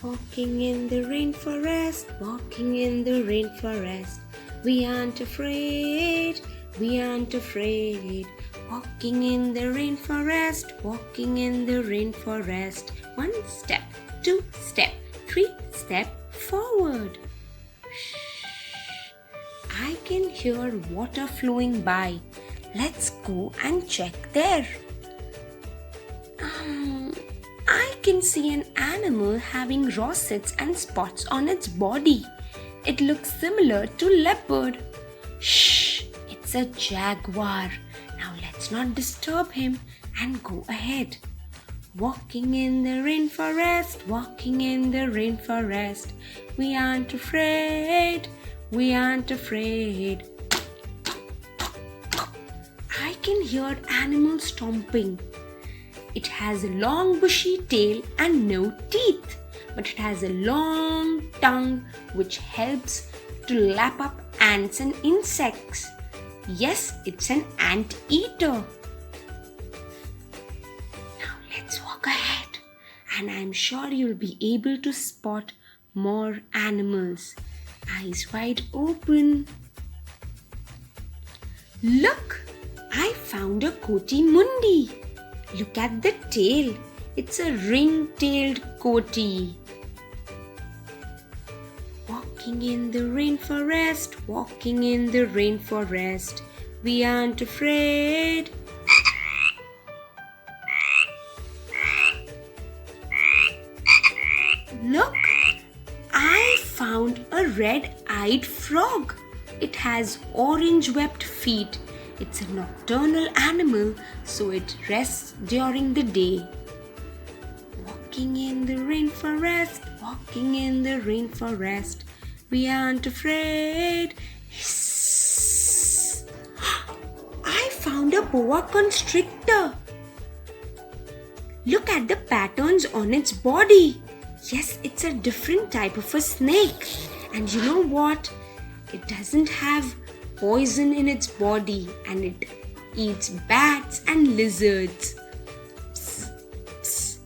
Walking in the rainforest, walking in the rainforest. We aren't afraid, we aren't afraid. Walking in the rainforest, walking in the rainforest. 1 step, 2 step, 3 step forward. I can hear water flowing by. Let's go and check there. I can see an animal having rosettes and spots on its body. It looks similar to leopard. Shh, it's a jaguar. Now let's not disturb him and go ahead. Walking in the rainforest, walking in the rainforest. We aren't afraid, we aren't afraid. I can hear animals stomping. It has a long bushy tail and no teeth, but it has a long tongue which helps to lap up ants and insects. Yes, it's an ant eater. Now let's walk ahead, and I'm sure you'll be able to spot more animals. Eyes wide open. Look, I found a Koti Mundi. Look at the tail. It's a ring-tailed coati. Walking in the rainforest, walking in the rainforest. We aren't afraid. Look, I found a red-eyed frog. It has orange-webbed feet. It's a nocturnal animal, so it rests during the day. Walking in the rainforest, walking in the rainforest. We aren't afraid. Hiss. I found a boa constrictor. Look at the patterns on its body. Yes, it's a different type of a snake. And you know what? It doesn't have poison in its body, and it eats bats and lizards. Psst, psst,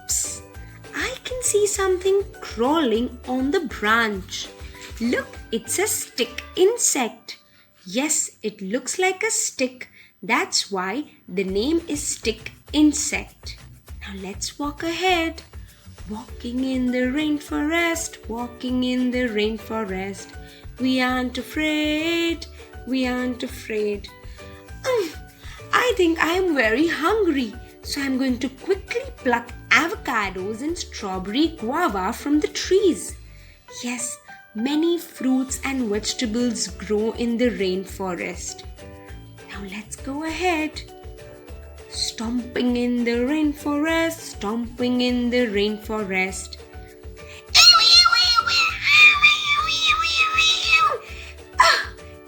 psst. I can see something crawling on the branch. Look, it's a stick insect. Yes, it looks like a stick. That's why the name is stick insect. Now let's walk ahead. Walking in the rainforest, walking in the rainforest. We aren't afraid, we aren't afraid. I think I am very hungry, so I'm going to quickly pluck avocados and strawberry guava from the trees. Yes, many fruits and vegetables grow in the rainforest. Now let's go ahead. Stomping in the rainforest, stomping in the rainforest.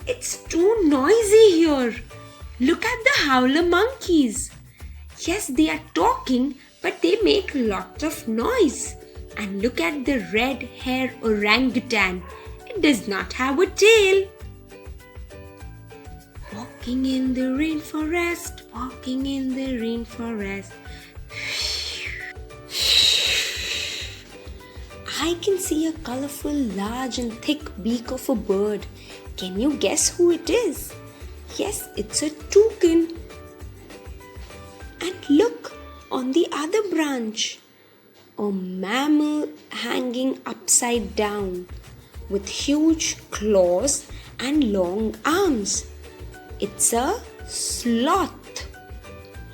It's too noisy here. Look at the howler monkeys. Yes, they are talking, but they make lots of noise. And look at the red-haired orangutan. It does not have a tail. Walking in the rainforest, walking in the rainforest. I can see a colorful, large and thick beak of a bird. Can you guess who it is? Yes, it's a toucan. And look, on the other branch, a mammal hanging upside down with huge claws and long arms. It's a sloth.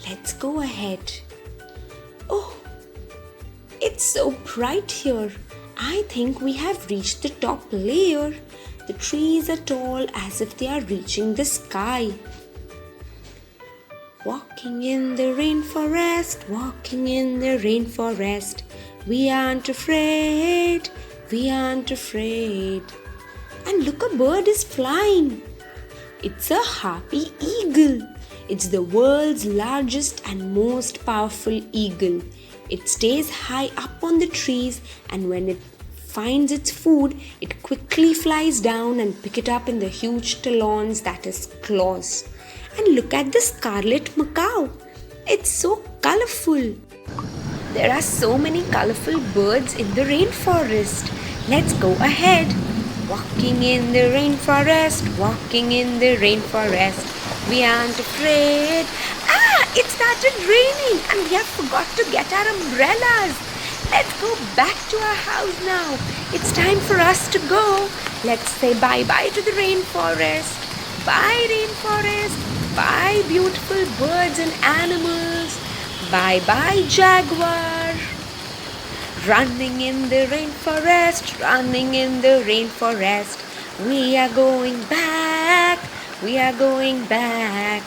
Let's go ahead. Oh, it's so bright here. I think we have reached the top layer. The trees are tall as if they are reaching the sky. Walking in the rainforest, walking in the rainforest. We aren't afraid, we aren't afraid. And look, a bird is flying. It's a harpy eagle. It's the world's largest and most powerful eagle. It stays high up on the trees, and when it finds its food, it quickly flies down and pick it up in the huge talons, that is claws. And look at the scarlet macaw. It's so colorful. There are so many colorful birds in the rainforest. Let's go ahead. Walking in the rainforest, walking in the rainforest. We aren't afraid. It started raining and we have forgot to get our umbrellas. Let's go back to our house now. It's time for us to go. Let's say bye-bye to the rainforest. Bye, rainforest. Bye, beautiful birds and animals. Bye-bye, jaguar. Running in the rainforest, running in the rainforest. We are going back, we are going back.